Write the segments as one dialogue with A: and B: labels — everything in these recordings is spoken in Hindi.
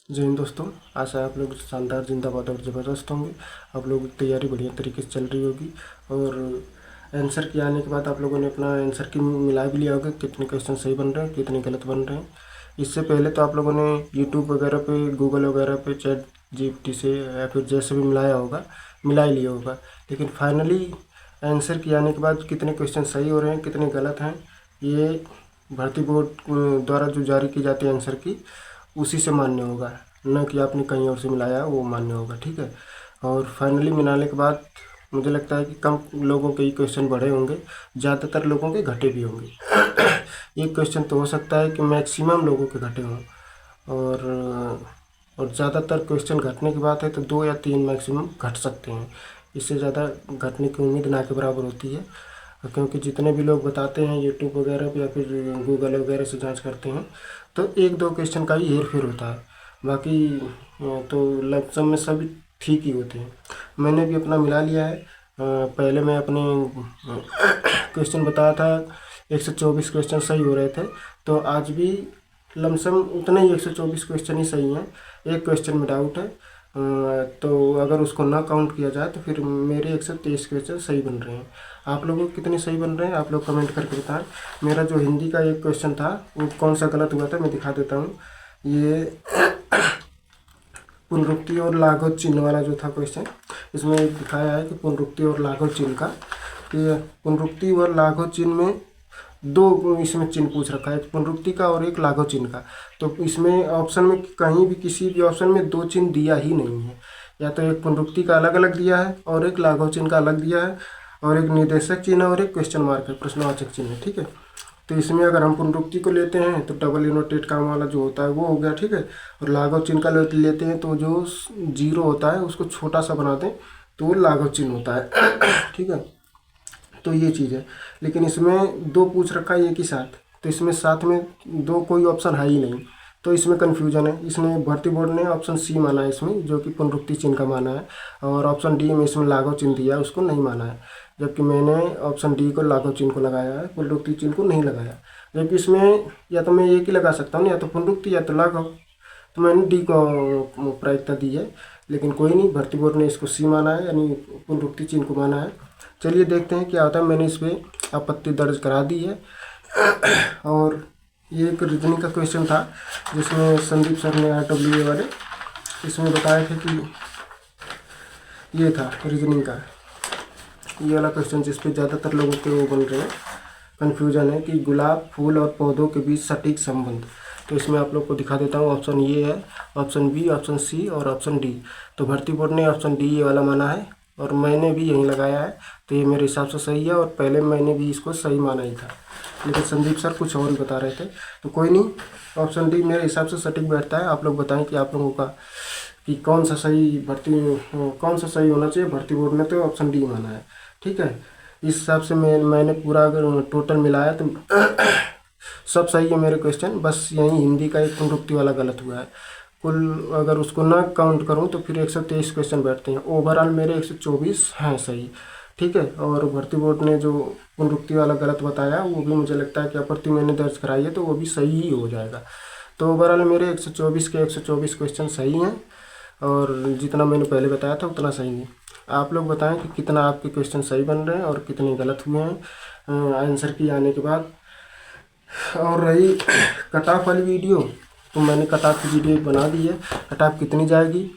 A: जय हिंद दोस्तों। आशा है आप लोग शानदार, जिंदाबाद और ज़बरदस्त होंगे। आप लोगों की तैयारी बढ़िया तरीके से चल रही होगी और आंसर के आने के बाद आप लोगों ने अपना आंसर की मिला भी लिया होगा, कितने क्वेश्चन सही बन रहे हैं, कितने गलत बन रहे हैं। इससे पहले तो आप लोगों ने यूट्यूब वगैरह पे, गूगल वगैरह पे, चैट जीपीटी से या फिर जैसे भी मिलाया होगा, मिला ही लिया होगा। लेकिन फाइनली आंसर के आने के बाद कितने क्वेश्चन सही हो रहे हैं, कितने गलत हैं, ये भर्ती बोर्ड द्वारा जो जारी की जाती है आंसर की, उसी से मान्य होगा, न कि आपने कहीं और से मिलाया है, वो मान्य होगा। ठीक है। और फाइनली मिलाने के बाद मुझे लगता है कि कम लोगों के ही क्वेश्चन बढ़े होंगे, ज़्यादातर लोगों के घटे भी होंगे। एक क्वेश्चन तो हो सकता है कि मैक्सिमम लोगों के घटे हों, और ज़्यादातर क्वेश्चन घटने की बात है तो 2 या 3 मैक्सिमम घट सकते हैं। इससे ज़्यादा घटने की उम्मीद ना के बराबर होती है, क्योंकि जितने भी लोग बताते हैं यूट्यूब वगैरह पे या फिर गूगल वगैरह से जांच करते हैं तो 1-2 क्वेश्चन का ही हेर फेर होता है। बाकी तो लमसम में सभी ठीक ही होते हैं। मैंने भी अपना मिला लिया है। पहले मैं अपने क्वेश्चन बताया था, 124 क्वेश्चन सही हो रहे थे, तो आज भी लमसम उतने ही 124 क्वेश्चन ही सही हैं। एक क्वेश्चन में डाउट है, तो अगर उसको ना काउंट किया जाए तो फिर मेरे 123 क्वेश्चन सही बन रहे हैं। आप लोगों को कितने सही बन रहे हैं आप लोग कमेंट करके बताएं। मेरा जो हिंदी का एक क्वेश्चन था वो कौन सा गलत हुआ था मैं दिखा देता हूँ। ये पुनरुक्ति और लाघव चिन्ह वाला जो था क्वेश्चन, इसमें दिखाया है कि पुनरुक्ति और लाघव चिन्ह का, कि पुनरुक्ति और लाघव चिन्ह में दो इसमें चिन्ह पूछ रखा है, एक पुनरुक्ति का और एक लाघव चिन्ह का। तो इसमें ऑप्शन में कहीं भी किसी भी ऑप्शन में दो चिन्ह दिया ही नहीं है। या तो एक पुनरुक्ति का अलग अलग दिया है और एक लाघव चिन्ह का अलग दिया है, और एक निर्देशक चिन्ह और एक क्वेश्चन मार्क है, प्रश्नवाचक चिन्ह है। ठीक है। तो इसमें अगर हम पुनरुक्ति को लेते हैं तो डबल इनवर्टेड काम वाला जो होता है वो हो गया। ठीक है। और लाघव चिन्ह का लेते हैं तो जो जीरो होता है उसको छोटा सा बना दें तो वो लाघव चिन्ह होता है। ठीक है। तो ये चीज़ है। लेकिन इसमें दो पूछ रखा है एक ही साथ, तो इसमें साथ में दो कोई ऑप्शन है ही नहीं, तो इसमें कन्फ्यूजन है। इसमें भर्ती बोर्ड ने ऑप्शन सी माना है इसमें, जो कि पुनरुक्ति चिन्ह का माना है, और ऑप्शन डी में इसमें लाघव चिन्ह दिया है, उसको नहीं माना है। जबकि मैंने ऑप्शन डी को लाघव चिन्ह को लगाया है, पुनरुक्ति चिन्ह को नहीं लगाया। जबकि इसमें या तो मैं एक ही लगा सकता हूँ, या तो पुनरुक्ति या तो लाघव, तो मैंने डी को प्रायिकता दी है। लेकिन कोई नहीं, भर्ती बोर्ड ने इसको सी माना है, यानी पुनरुक्ति चिन्ह को माना है। चलिए देखते हैं क्या होता है। मैंने इस पर आपत्ति दर्ज करा दी है। और ये एक रीजनिंग का क्वेश्चन था जिसमें संदीप सर ने RWA वाले इसमें बताया था कि ये था रीजनिंग का ये वाला क्वेश्चन, जिस पे ज़्यादातर लोगों के वो बन रहे हैं, कन्फ्यूजन है कि गुलाब फूल और पौधों के बीच सटीक संबंध। तो इसमें आप लोग को दिखा देता हूँ। ऑप्शन ये है, ऑप्शन बी, ऑप्शन सी और ऑप्शन डी। तो भर्ती बोर्ड ने ऑप्शन डी ये वाला माना है और मैंने भी यहीं लगाया है, तो ये मेरे हिसाब से सही है। और पहले मैंने भी इसको सही माना ही था, लेकिन संदीप सर कुछ और ही बता रहे थे। तो कोई नहीं, ऑप्शन डी मेरे हिसाब से सटीक बैठता है। आप लोग बताएं कि आप लोगों का कि कौन सा सही होना चाहिए। भर्ती बोर्ड ने तो ऑप्शन डी माना है। ठीक है। इस हिसाब से मैंने पूरा अगर टोटल मिलाया तो सब सही है मेरे क्वेश्चन, बस यहीं हिंदी का एक पुनरुक्ति वाला गलत हुआ है। कुल अगर उसको ना काउंट करूं तो फिर 123 क्वेश्चन बैठते हैं। ओवरऑल मेरे 124 हैं सही। ठीक है। और भर्ती बोर्ड ने जो पुनरुक्ति वाला गलत बताया वो भी मुझे लगता है कि आपत्ति मैंने दर्ज कराई है तो वो भी सही ही हो जाएगा। तो ओवरऑल मेरे 124 के 124 क्वेश्चन सही हैं, और जितना मैंने पहले बताया था उतना सही है। आप लोग बताएं कि कितना आपके क्वेश्चन सही बन रहे हैं और कितने गलत हुए हैं आंसर की आने के बाद। और रही कट ऑफ वाली वीडियो, तो मैंने कट ऑफ की वीडियो बना दी है। कट ऑफ कितनी जाएगी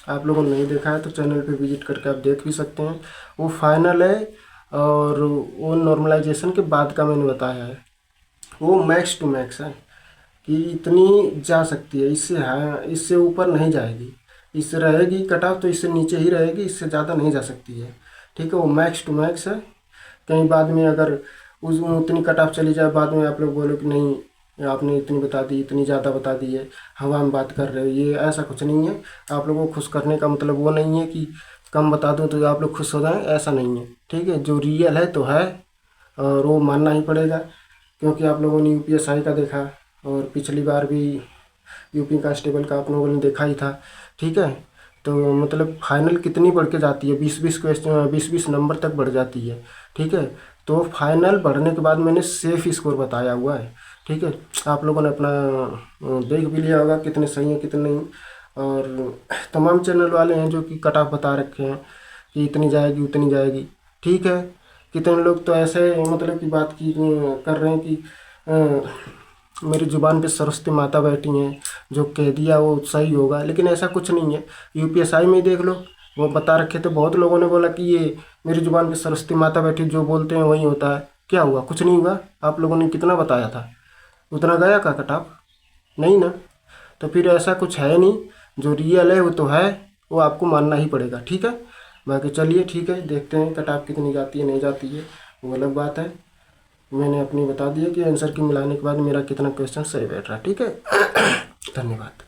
A: आप लोगों ने नहीं देखा है तो चैनल पे विजिट करके आप देख भी सकते हैं। वो फाइनल है और वो नॉर्मलाइजेशन के बाद का मैंने बताया है। वो मैक्स टू मैक्स है कि इतनी जा सकती है, इससे ऊपर नहीं जाएगी। इससे रहेगी कट ऑफ तो इससे नीचे ही रहेगी, इससे ज़्यादा नहीं जा सकती है। ठीक है। वो मैक्स टू मैक्स है। कहीं बाद में अगर उस उतनी कट ऑफ चली जाए, बाद में आप लोग बोलो कि नहीं आपने इतनी बता दी, इतनी ज़्यादा बता दी है, हवा में बात कर रहे हो, ये ऐसा कुछ नहीं है। आप लोगों को खुश करने का मतलब वो नहीं है कि कम बता दूं तो आप लोग खुश हो जाएं, ऐसा नहीं है। ठीक है। जो रियल है तो है और वो मानना ही पड़ेगा, क्योंकि आप लोगों ने UPSI का देखा और पिछली बार भी यूपी कांस्टेबल का आप लोगों ने देखा ही था। ठीक है। तो मतलब फाइनल कितनी बढ़ के जाती है, 20-20 क्वेश्चन, 20-20 नंबर तक बढ़ जाती है। ठीक है। तो फाइनल बढ़ने के बाद मैंने सेफ स्कोर बताया हुआ है। ठीक है, आप लोगों ने अपना देख भी लिया होगा कितने सही हैं कितने नहीं। और तमाम चैनल वाले हैं जो कि कट ऑफ बता रखे हैं कि इतनी जाएगी उतनी जाएगी, ठीक है। कितने लोग तो ऐसे मतलब की बात की कर रहे हैं कि मेरी जुबान पे सरस्वती माता बैठी हैं, जो कह दिया वो सही होगा, लेकिन ऐसा कुछ नहीं है। यूपीएसआई में ही देख लो, वो बता रखे थे, बहुत लोगों ने बोला कि ये मेरी जुबान पे सरस्वती माता बैठी, जो बोलते हैं वही होता है। क्या हुआ? कुछ नहीं हुआ। आप लोगों ने कितना बताया था, उतना गया का कट ऑफ? नहीं ना। तो फिर ऐसा कुछ है नहीं, जो रियल है वो तो है, वो आपको मानना ही पड़ेगा, ठीक है। बाकी चलिए ठीक है, देखते हैं कट ऑफ कितनी जाती है नहीं जाती है, वो अलग बात है। मैंने अपनी बता दिया कि आंसर की मिलाने के बाद मेरा कितना क्वेश्चन सही बैठ रहा है, ठीक है। धन्यवाद।